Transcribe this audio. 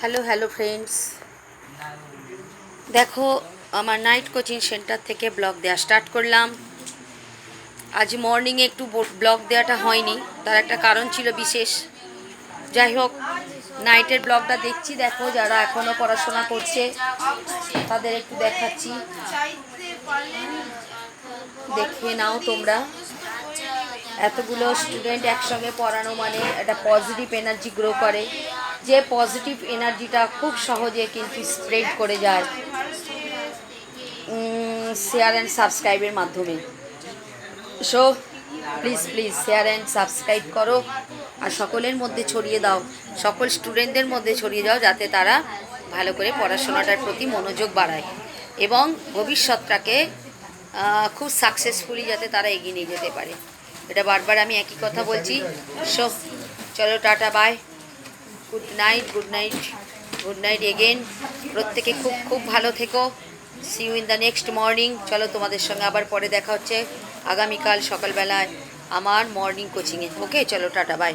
Hello hello friends, দেখো আমার night coaching centre থেকে ব্লগ দেওয়া স্টার্ট করলাম। আজ মর্নিংয়ে একটু ব্লগ দেওয়াটা হয়নি, তার একটা কারণ ছিল বিশেষ। যাই হোক, নাইটের ব্লগটা দেখছি। দেখো যারা এখনও পড়াশোনা করছে তাদের একটু দেখাচ্ছি, দেখে নাও তোমরা। এতগুলো স্টুডেন্ট একসঙ্গে পড়ানো মানে একটা পজিটিভ এনার্জি গ্রো করে, যে পজিটিভ এনার্জিটা খুব সহজে কিন্তু স্প্রেড করে যায় শেয়ার অ্যান্ড সাবস্ক্রাইবের মাধ্যমে। So please please share and subscribe করো আর সকলের মধ্যে ছড়িয়ে দাও, সকল স্টুডেন্টদের মধ্যে ছড়িয়ে দাও, যাতে তারা ভালো করে পড়াশোনাটার প্রতি মনোযোগ বাড়ায় এবং ভবিষ্যৎটাকে খুব সাকসেসফুলি যাতে তারা এগিয়ে নিয়ে যেতে পারে। এটা বারবার আমি একই কথা বলছি। সো চলো, tata, bye, good night, good night, good night again. প্রত্যেকে খুব খুব ভালো থেকো। See you in the next morning. চলো, তোমাদের সঙ্গে আবার পরে দেখা হচ্ছে আগামীকাল সকালবেলায় আমার মর্নিং কোচিংয়ে। ওকে, চলো, টাটা, বাই।